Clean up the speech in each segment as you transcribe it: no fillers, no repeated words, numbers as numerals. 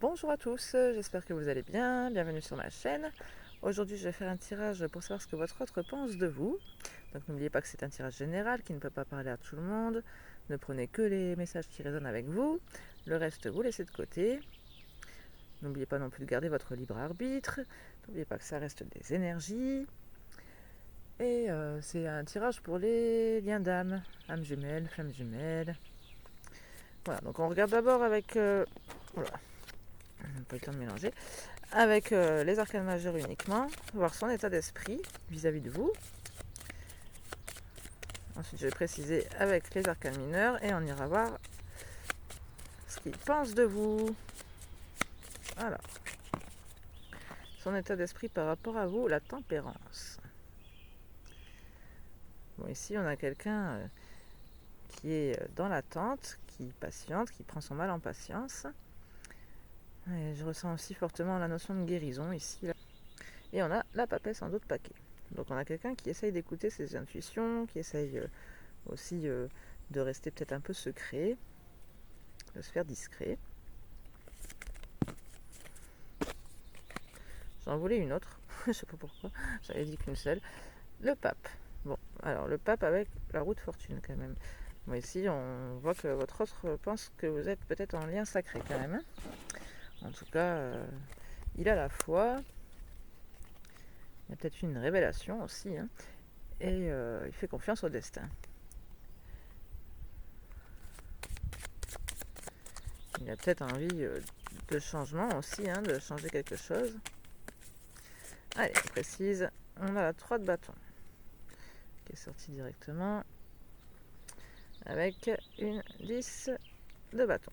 Bonjour à tous, j'espère que vous allez bien, bienvenue sur ma chaîne. Aujourd'hui je vais faire un tirage pour savoir ce que votre autre pense de vous. Donc n'oubliez pas que c'est un tirage général qui ne peut pas parler à tout le monde. Ne prenez que les messages qui résonnent avec vous, le reste vous laissez de côté. N'oubliez pas non plus de garder votre libre arbitre, n'oubliez pas que ça reste des énergies. Et c'est un tirage pour les liens d'âme, âme jumelle, flamme jumelle. Voilà, donc on regarde d'abord avec... Voilà, pas eu le temps de mélanger. Avec les arcanes majeures uniquement, voir son état d'esprit vis-à-vis de vous. Ensuite, je vais préciser avec les arcanes mineurs et on ira voir ce qu'il pense de vous. Alors, son état d'esprit par rapport à vous, la tempérance. Bon, ici, on a quelqu'un qui est dans l'attente, qui patiente, qui prend son mal en patience. Et je ressens aussi fortement la notion de guérison ici. Là. Et on a la papesse en d'autres paquets. Donc on a quelqu'un qui essaye d'écouter ses intuitions, qui essaye aussi de rester peut-être un peu secret, de se faire discret. J'en voulais une autre, je sais pas pourquoi, j'avais dit qu'une seule. Le pape. Bon, alors le pape avec la roue de fortune quand même. Bon, ici on voit que votre autre pense que vous êtes peut-être en lien sacré quand même. Hein. En tout cas, il a la foi. Il y a peut-être une révélation aussi. Hein. Et il fait confiance au destin. Il a peut-être envie de changement aussi, hein, de changer quelque chose. Allez, je précise, on a la 3 de bâton qui est sortie directement avec une 10 de bâton.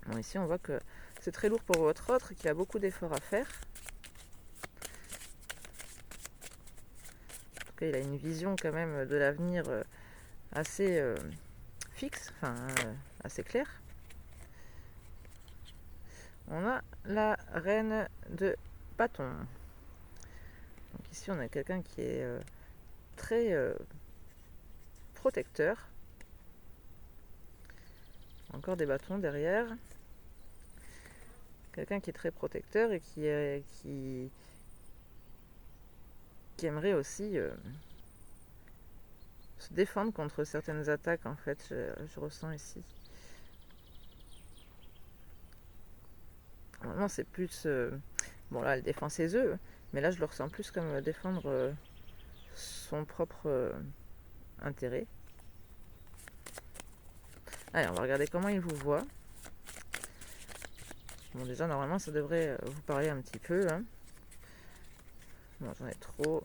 Bon, ici on voit que c'est très lourd pour votre autre qui a beaucoup d'efforts à faire. En tout cas, il a une vision quand même de l'avenir assez fixe, enfin assez claire. On a la reine de bâton. Donc ici on a quelqu'un qui est très protecteur. Encore des bâtons derrière. Quelqu'un qui est très protecteur et qui aimerait aussi se défendre contre certaines attaques en fait, je ressens ici. Normalement c'est plus... bon là elle défend ses œufs, mais là je le ressens plus comme défendre son propre intérêt. Allez, on va regarder comment il vous voit. Bon déjà normalement ça devrait vous parler un petit peu. Hein. Bon j'en ai trop.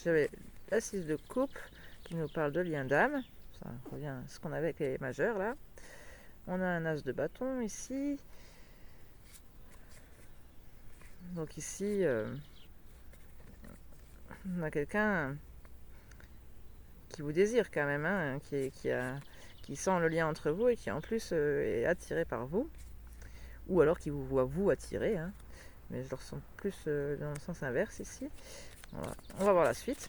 J'avais la 6 de coupe qui nous parle de lien d'âme. Ça revient à ce qu'on avait avec les majeurs là. On a un as de bâton ici. Donc ici, on a quelqu'un qui vous désire quand même, hein, qui sent le lien entre vous et qui en plus est attiré par vous. Ou alors qui vous voit vous attiré. Hein. Mais je le ressens plus dans le sens inverse ici. On va voir la suite.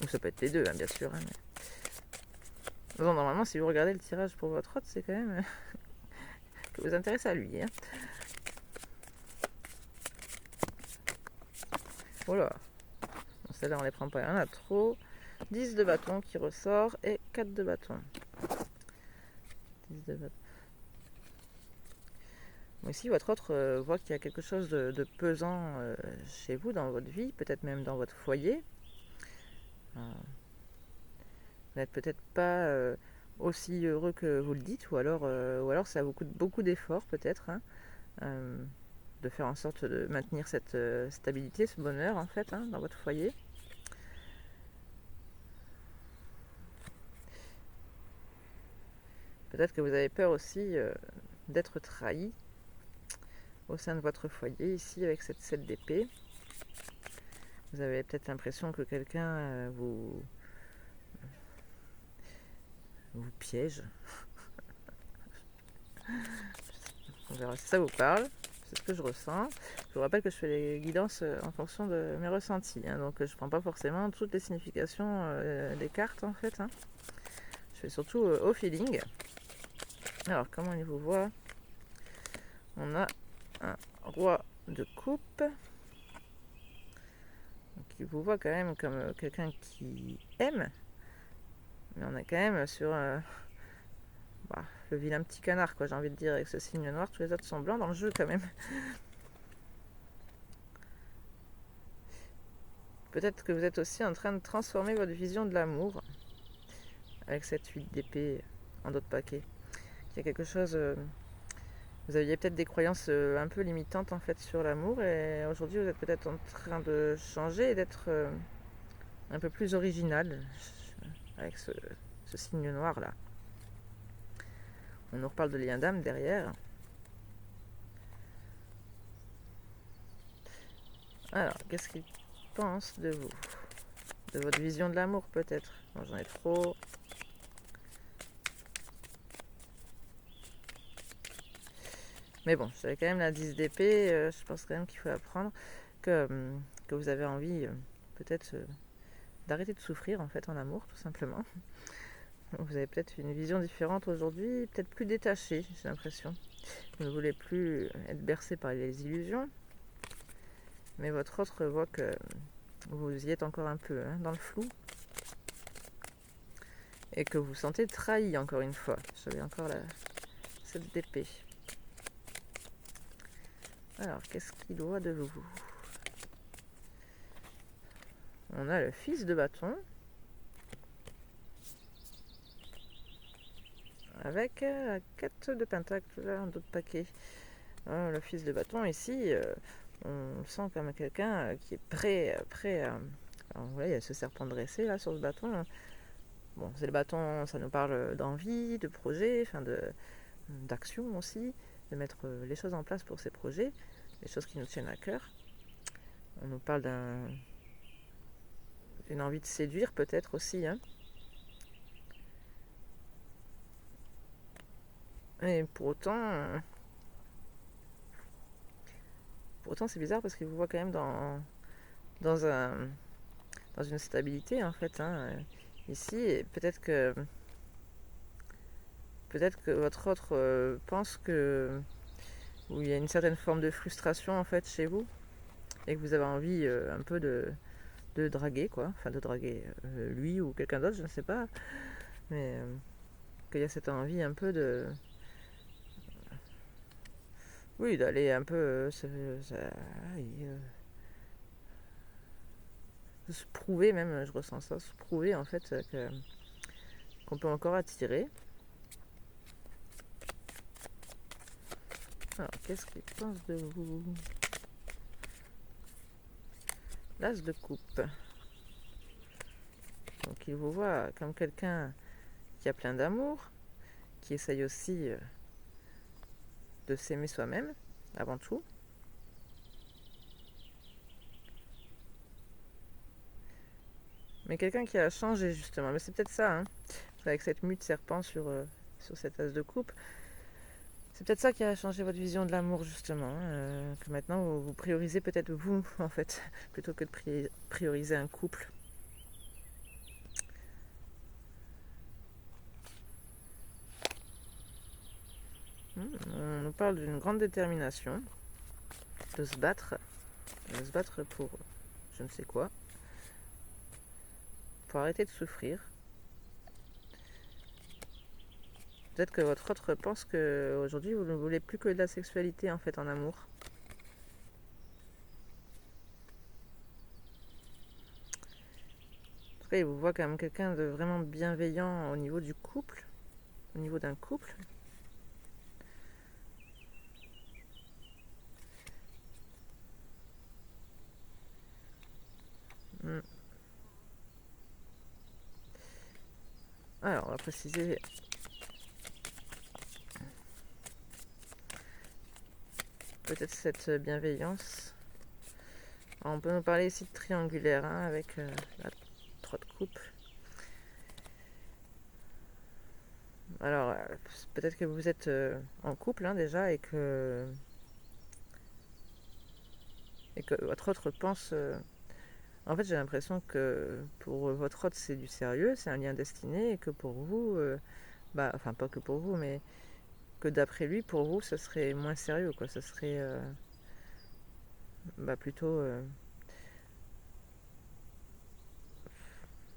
Ou ça peut être les deux, hein, bien sûr. Hein, mais... bon, normalement, si vous regardez le tirage pour votre autre, c'est quand même que vous intéressez à lui. Hein. Voilà. Bon, celle-là, on les prend pas. Il y en a trop. 10 de bâton qui ressort et 4 de bâton. 10 de bâton. Bon, ici, votre autre voit qu'il y a quelque chose de pesant chez vous, dans votre vie, peut-être même dans votre foyer. Vous n'êtes peut-être pas aussi heureux que vous le dites, ou alors ça vous coûte beaucoup d'efforts, peut-être, hein, de faire en sorte de maintenir cette stabilité, ce bonheur, en fait, hein, dans votre foyer. Peut-être que vous avez peur aussi d'être trahi au sein de votre foyer, ici, avec cette 7 d'épée. Vous avez peut-être l'impression que quelqu'un vous piège. On verra si ça vous parle. C'est ce que je ressens. Je vous rappelle que je fais les guidances en fonction de mes ressentis. Hein, donc je ne prends pas forcément toutes les significations des cartes en fait. Hein. Je fais surtout au feeling. Alors, comment il vous voit? On a un roi de coupe. Donc, il vous voit quand même comme quelqu'un qui aime. Mais on est quand même sur le vilain petit canard, quoi, j'ai envie de dire, avec ce signe noir. Tous les autres sont blancs dans le jeu, quand même. Peut-être que vous êtes aussi en train de transformer votre vision de l'amour avec cette 8 d'épée en d'autres paquets. Il y a quelque chose... vous aviez peut-être des croyances un peu limitantes en fait sur l'amour, et aujourd'hui vous êtes peut-être en train de changer et d'être un peu plus original avec ce signe noir là. On nous reparle de lien d'âme derrière. Alors, qu'est-ce qu'il pense de vous? De votre vision de l'amour peut-être? Bon, j'en ai trop. Mais bon, j'avais quand même la 10 d'épée, je pense quand même qu'il faut apprendre que vous avez envie peut-être d'arrêter de souffrir en fait en amour, tout simplement. Vous avez peut-être une vision différente aujourd'hui, peut-être plus détachée, j'ai l'impression. Vous ne voulez plus être bercé par les illusions, mais votre autre voit que vous y êtes encore un peu dans le flou et que vous vous sentez trahi encore une fois. J'avais encore cette d'épée. Alors, qu'est-ce qu'il voit de vous? On a le fils de bâton avec la 4 de pentacle, là, un autre paquet. Le fils de bâton ici, on sent comme quelqu'un qui est prêt à... Alors, voilà, il y a ce serpent dressé là sur ce bâton. Bon, c'est le bâton, ça nous parle d'envie, de projet, d'action aussi, de mettre les choses en place pour ces projets, les choses qui nous tiennent à cœur. On nous parle d'une envie de séduire peut-être aussi. Et pour autant, c'est bizarre parce qu'il vous voit quand même dans une stabilité en fait. Ici, et peut-être que votre autre pense que où il y a une certaine forme de frustration en fait chez vous et que vous avez envie un peu de draguer quoi, enfin de draguer lui ou quelqu'un d'autre, je ne sais pas, mais qu'il y a cette envie un peu oui, d'aller un peu de se prouver même, je ressens ça, se prouver en fait qu'on peut encore attirer. Alors, qu'est-ce qu'il pense de vous? L'as de coupe. Donc il vous voit comme quelqu'un qui a plein d'amour, qui essaye aussi de s'aimer soi-même, avant tout. Mais quelqu'un qui a changé justement. Mais c'est peut-être ça, avec cette mue de serpent sur cette as de coupe. C'est peut-être ça qui a changé votre vision de l'amour justement. Que maintenant vous priorisez peut-être vous en fait, plutôt que de prioriser un couple. On nous parle d'une grande détermination, de se battre pour je ne sais quoi, pour arrêter de souffrir. Peut-être que votre autre pense qu'aujourd'hui vous ne voulez plus que de la sexualité en fait en amour. En tout cas, il vous voit comme quelqu'un de vraiment bienveillant au niveau du couple, au niveau d'un couple. Alors, on va préciser peut-être cette bienveillance. Alors, on peut nous parler ici de triangulaire avec la 3 de coupe. Alors, peut-être que vous êtes en couple déjà et que votre autre pense... en fait, j'ai l'impression que pour votre autre, c'est du sérieux, c'est un lien destiné, et que pour vous, enfin pas que pour vous, mais que d'après lui, pour vous, ce serait moins sérieux, quoi. Ce serait plutôt de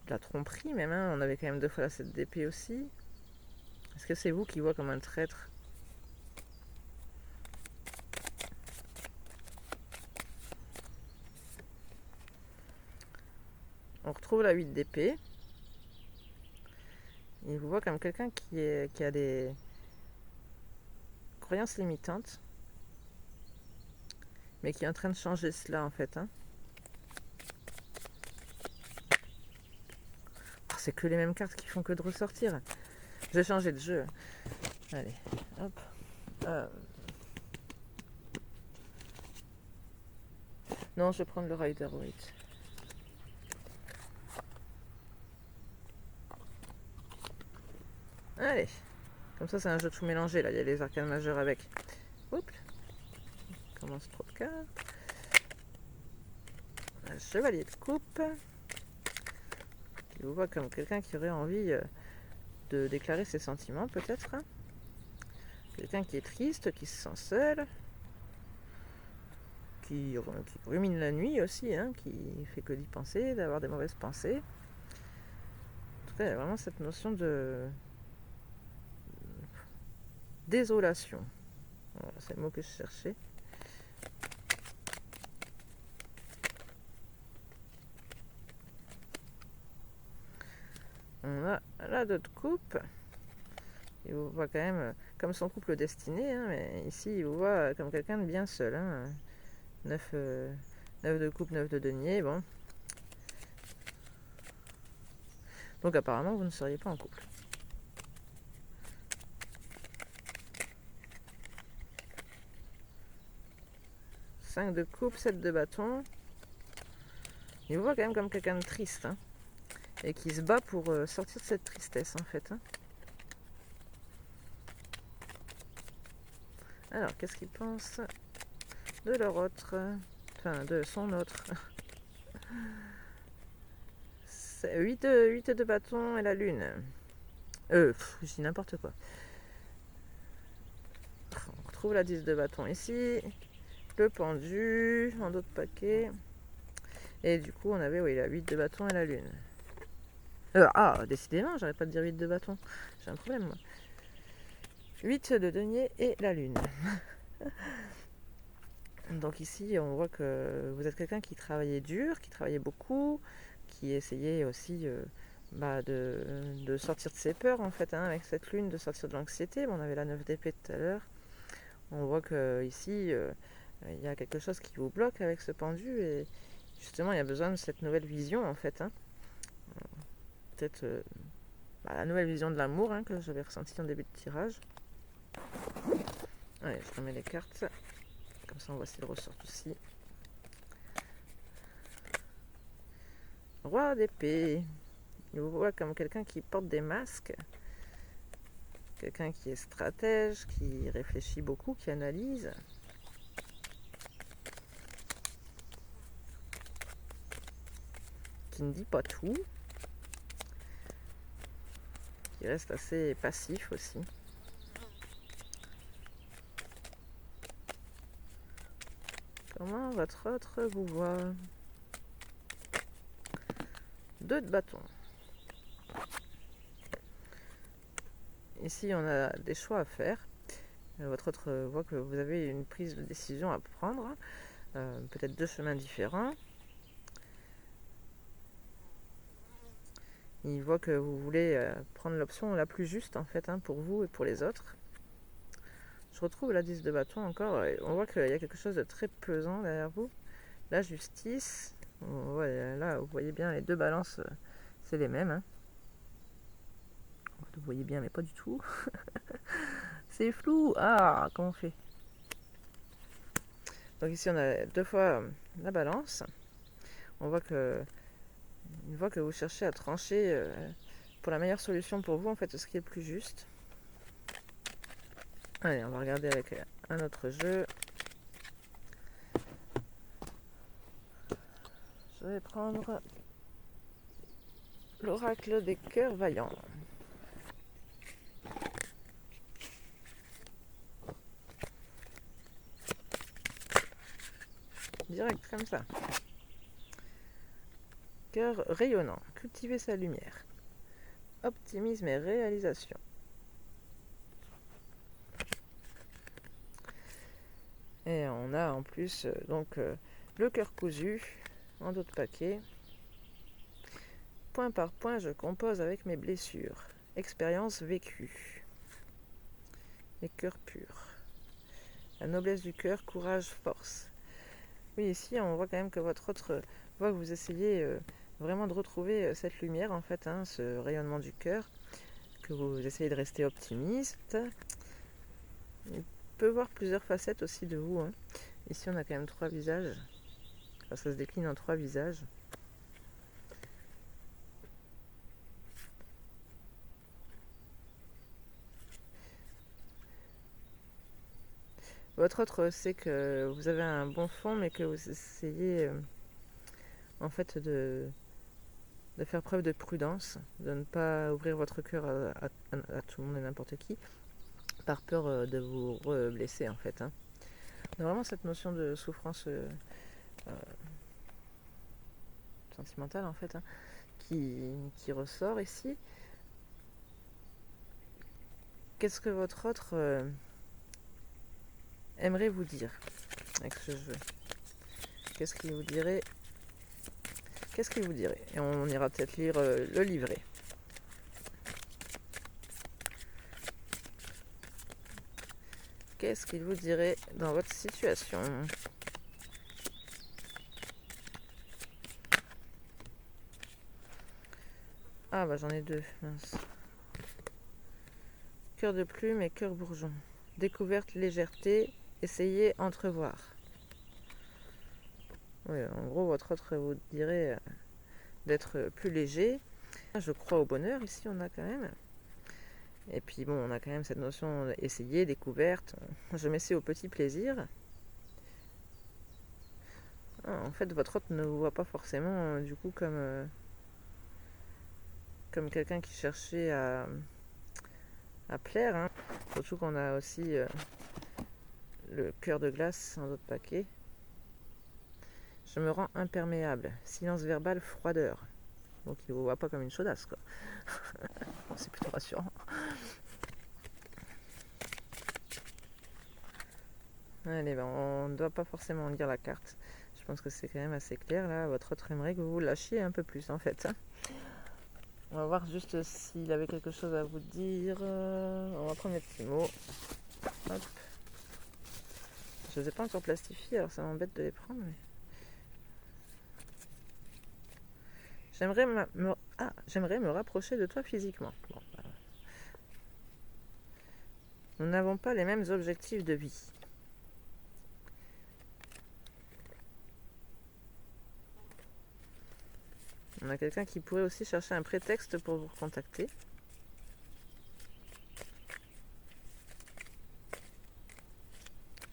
la tromperie même, hein. On avait quand même 2 fois la 7 d'épée aussi. Est-ce que c'est vous qui voit comme un traître? On retrouve la 8 d'épée. Il vous voit comme quelqu'un qui a des croyances limitantes, mais qui est en train de changer cela en fait, hein. Oh, c'est que les mêmes cartes qui font que de ressortir. Je vais changer de jeu. Allez, hop. Non, je vais prendre le Rider-Waite. Allez. Comme ça, c'est un jeu tout mélangé, là. Il y a les arcanes majeures avec. Oups. Commence trop de cartes. Un chevalier de coupe. Qui vous voit comme quelqu'un qui aurait envie de déclarer ses sentiments, peut-être. Quelqu'un qui est triste, qui se sent seul. Qui rumine la nuit aussi, hein, qui fait que d'y penser, d'avoir des mauvaises pensées. En tout cas, il y a vraiment cette notion de désolation. Voilà, c'est le mot que je cherchais. On a la 2 de coupe. Il vous voit quand même comme son couple destiné, hein, mais ici il vous voit comme quelqu'un de bien seul. Hein. 9 de coupe, 9 de denier, bon. Donc apparemment vous ne seriez pas en couple. Cinq de coupe, 7 de bâton. Il vous voit quand même comme quelqu'un de triste, hein, et qui se bat pour sortir de cette tristesse en fait. Hein. Alors, qu'est-ce qu'il pense de leur autre, enfin de son autre? 8 de bâton et la lune. Je dis n'importe quoi. On retrouve la 10 de bâton ici. Le pendu en d'autres paquets. Et du coup, on avait la 8 de bâton et la lune. Décidément, j'arrête pas de dire 8 de bâton. J'ai un problème, moi. 8 de denier et la lune. Donc ici, on voit que vous êtes quelqu'un qui travaillait dur, qui travaillait beaucoup, qui essayait aussi de sortir de ses peurs, en fait, hein, avec cette lune, de sortir de l'anxiété. On avait la 9 d'épée tout à l'heure. On voit que ici, il y a quelque chose qui vous bloque avec ce pendu, et justement, il y a besoin de cette nouvelle vision, en fait. Hein. Peut-être la nouvelle vision de l'amour, hein, que j'avais ressenti en début de tirage. Allez, je remets les cartes. Comme ça, on voit s'ils ressortent aussi. Roi d'épée. Il vous voit comme quelqu'un qui porte des masques. Quelqu'un qui est stratège, qui réfléchit beaucoup, qui analyse. Qui ne dit pas tout. Qui reste assez passif aussi. Comment votre autre vous voit? 2 de bâton. Ici, on a des choix à faire. Votre autre voit que vous avez une prise de décision à prendre. Peut-être 2 chemins différents. Il voit que vous voulez prendre l'option la plus juste, en fait, hein, pour vous et pour les autres. Je retrouve la 10 de bâton encore. Et on voit qu'il y a quelque chose de très pesant derrière vous. La justice. Là, vous voyez bien, les 2 balances, c'est les mêmes. Hein. Vous voyez bien, mais pas du tout. C'est flou. Ah, comment on fait? Donc ici, on a 2 fois la balance. On voit que une fois que vous cherchez à trancher pour la meilleure solution pour vous, en fait, ce qui est le plus juste. Allez, on va regarder avec un autre jeu. Je vais prendre l'oracle des cœurs vaillants. direct comme ça. Cœur rayonnant, cultiver sa lumière. Optimisme et réalisation. Et on a en plus le cœur cousu en d'autres paquets. Point par point, je compose avec mes blessures. Expérience vécue. Les cœurs purs. La noblesse du cœur, courage, force. Oui, ici, on voit quand même que votre autre voit que vous essayez vraiment de retrouver cette lumière, en fait, ce rayonnement du cœur, que vous essayez de rester optimiste. Il peut voir plusieurs facettes aussi de vous. Ici, on a quand même 3 visages. Enfin, ça se décline en 3 visages. Votre autre sait que vous avez un bon fond, mais que vous essayez en fait de faire preuve de prudence, de ne pas ouvrir votre cœur à tout le monde et n'importe qui, par peur de vous blesser en fait. On a vraiment cette notion de souffrance sentimentale en fait, qui ressort ici. Qu'est-ce que votre autre aimerait vous dire avec ce jeu? Qu'est-ce qu'il vous dirait? Qu'est-ce qu'il vous dirait? Et on ira peut-être lire le livret. Qu'est-ce qu'il vous dirait dans votre situation? Ah bah j'en ai 2, mince. Cœur de plume et cœur bourgeon. Découverte, légèreté, essayez, entrevoir. Oui, en gros, votre autre vous dirait d'être plus léger. Je crois au bonheur, ici on a quand même. Et puis bon, on a quand même cette notion d'essayer, découverte. Je m'essaie au petit plaisir. En fait, votre autre ne vous voit pas forcément du coup comme quelqu'un qui cherchait à plaire. Surtout qu'on a aussi le cœur de glace dans d'autres paquets. Je me rends imperméable. Silence verbal, froideur. Donc il ne vous voit pas comme une chaudasse, quoi. Bon, c'est plutôt rassurant. Allez, ben, on ne doit pas forcément lire la carte. Je pense que c'est quand même assez clair, là. Votre autre aimerait que vous vous lâchiez un peu plus, en fait. On va voir juste s'il avait quelque chose à vous dire. On va prendre les petits mots. Hop. Je ne les ai pas encore plastifiés, alors ça m'embête de les prendre. Mais... J'aimerais me rapprocher de toi physiquement. Bon, bah... Nous n'avons pas les mêmes objectifs de vie. On a quelqu'un qui pourrait aussi chercher un prétexte pour vous contacter.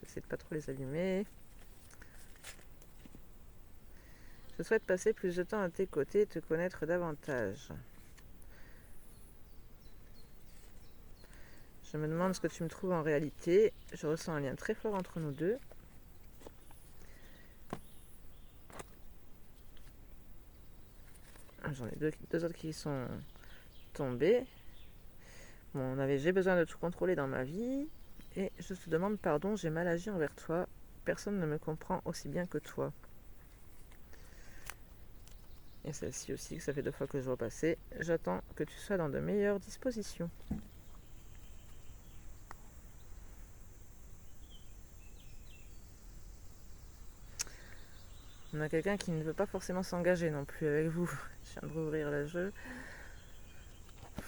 J'essaie de pas trop les allumer. Je souhaite passer plus de temps à tes côtés et te connaître davantage. Je me demande ce que tu me trouves en réalité. Je ressens un lien très fort entre nous deux. J'en ai deux autres qui sont tombés. Bon, j'ai besoin de tout contrôler dans ma vie. Et je te demande pardon, j'ai mal agi envers toi. Personne ne me comprend aussi bien que toi. Et celle-ci aussi, que ça fait 2 fois que je vois passer. J'attends que tu sois dans de meilleures dispositions. On a quelqu'un qui ne veut pas forcément s'engager non plus avec vous. Je viens de rouvrir le jeu.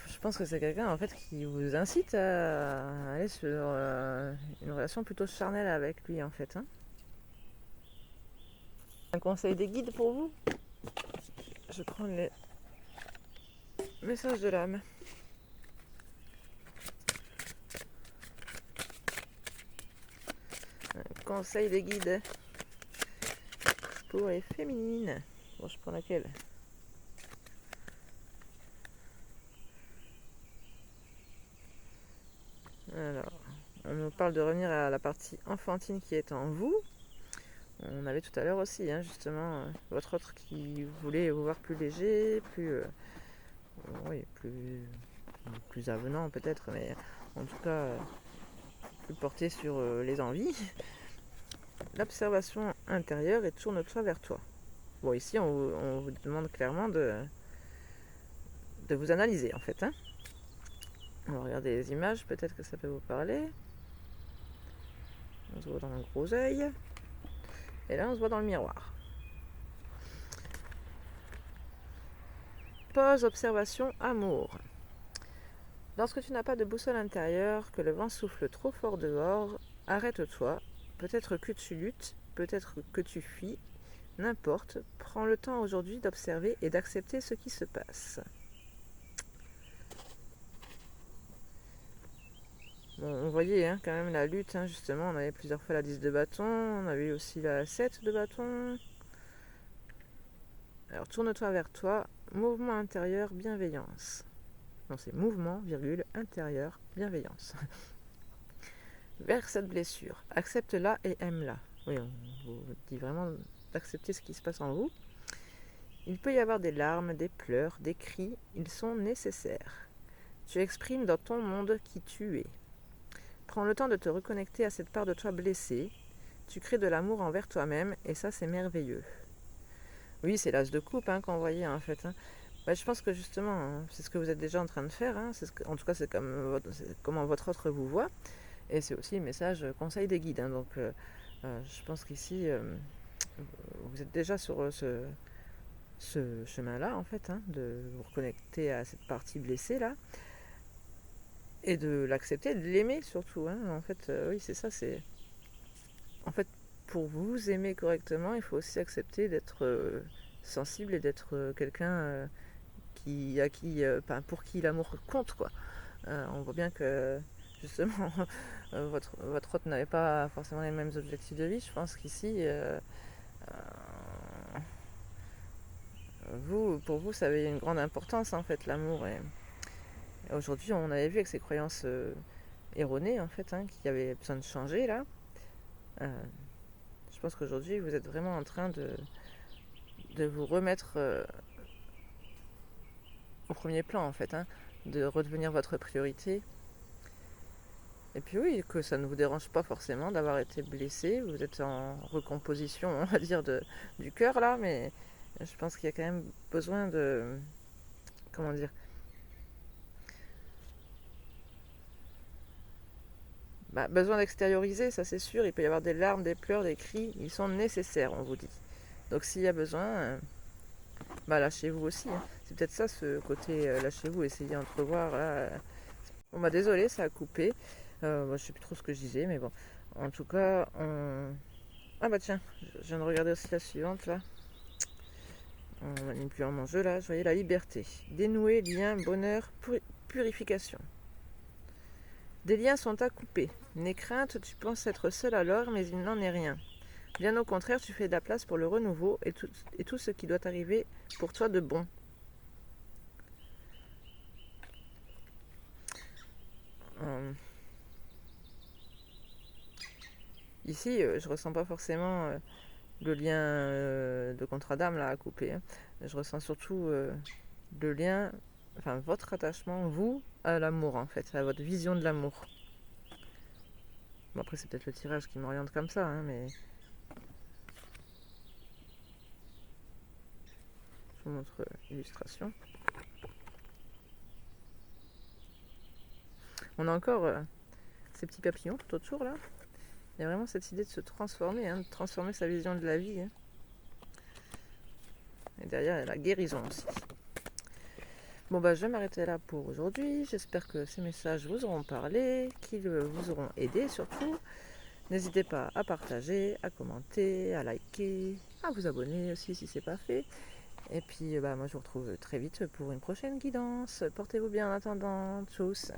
Je pense que c'est quelqu'un en fait qui vous incite à aller sur une relation plutôt charnelle avec lui en fait. Un conseil des guides pour vous? Je prends les messages de l'âme. Un conseil des guides pour les féminines. Bon, je prends laquelle? Alors, on nous parle de revenir à la partie enfantine qui est en vous. On avait tout à l'heure aussi, hein, justement, votre autre qui voulait vous voir plus léger, oui, plus avenant peut-être, mais en tout cas, plus porté sur les envies. L'observation intérieure et tourne-toi vers toi. Bon, ici, on vous demande clairement de vous analyser, en fait. Hein. On va regarder les images, peut-être que ça peut vous parler. On se voit dans le gros œil. Et là, on se voit dans le miroir. Pause, observation, amour. Lorsque tu n'as pas de boussole intérieure, que le vent souffle trop fort dehors, arrête-toi. Peut-être que tu luttes, peut-être que tu fuis, n'importe. Prends le temps aujourd'hui d'observer et d'accepter ce qui se passe. Bon, on voyait hein, quand même la lutte, hein, justement. On avait plusieurs fois la 10 de bâton, on avait eu aussi la 7 de bâton. Alors tourne-toi vers toi, mouvement intérieur, bienveillance. Non, c'est mouvement, virgule, intérieur, bienveillance. Vers cette blessure, accepte-la et aime-la. Oui, on vous dit vraiment d'accepter ce qui se passe en vous. Il peut y avoir des larmes, des pleurs, des cris, ils sont nécessaires. Tu exprimes dans ton monde qui tu es. Prends le temps de te reconnecter à cette part de toi blessée. Tu crées de l'amour envers toi-même et ça c'est merveilleux. Oui, c'est l'as de coupe hein, qu'on voyait en fait. Hein. Bah, je pense que justement, hein, c'est ce que vous êtes déjà en train de faire. Hein. En tout cas, c'est comment votre autre vous voit. Et c'est aussi le message conseil des guides. Hein. Donc, je pense qu'ici, vous êtes déjà sur ce chemin-là, en fait, hein, de vous reconnecter à cette partie blessée là. Et de l'accepter, de l'aimer surtout. Hein. En fait, oui, c'est ça. En fait, pour vous aimer correctement, il faut aussi accepter d'être sensible et d'être quelqu'un pour qui l'amour compte, quoi. On voit bien que justement votre hôte n'avait pas forcément les mêmes objectifs de vie. Je pense qu'ici, pour vous, ça avait une grande importance en fait l'amour. Et aujourd'hui, on avait vu avec ces croyances erronées en fait, hein, qu'il y avait besoin de changer là. Je pense qu'aujourd'hui, vous êtes vraiment en train de vous remettre au premier plan en fait, hein, de redevenir votre priorité. Et puis oui, que ça ne vous dérange pas forcément d'avoir été blessé, vous êtes en recomposition, on va dire, du cœur là, mais je pense qu'il y a quand même besoin de, comment dire, besoin d'extérioriser, ça c'est sûr, il peut y avoir des larmes, des pleurs, des cris, ils sont nécessaires, on vous dit. Donc s'il y a besoin, lâchez-vous aussi. Hein. C'est peut-être ça, ce côté lâchez-vous, essayez d'entrevoir. Là. Bon, désolé, ça a coupé. Je sais plus trop ce que je disais, mais bon. En tout cas, ah bah tiens, je viens de regarder aussi la suivante là. On n'anime plus en mon jeu là. Je voyais la liberté. Dénouer, lien, bonheur, purification. Des liens sont à couper. N'aie crainte, tu penses être seul alors, mais il n'en est rien. Bien au contraire, tu fais de la place pour le renouveau et tout ce qui doit arriver pour toi de bon. Ici, je ressens pas forcément le lien de contrat d'âme là à couper. Hein. Je ressens surtout le lien, enfin votre attachement, vous, à l'amour en fait, à votre vision de l'amour. Bon après c'est peut-être le tirage qui m'oriente comme ça, hein, mais je vous montre l'illustration. On a encore ces petits papillons tout autour là. Il y a vraiment cette idée de se transformer, hein, de transformer sa vision de la vie. Hein. Et derrière, il y a la guérison aussi. Bon, je vais m'arrêter là pour aujourd'hui. J'espère que ces messages vous auront parlé, qu'ils vous auront aidé surtout. N'hésitez pas à partager, à commenter, à liker, à vous abonner aussi si ce n'est pas fait. Et puis, moi, je vous retrouve très vite pour une prochaine guidance. Portez-vous bien en attendant. Tchuss!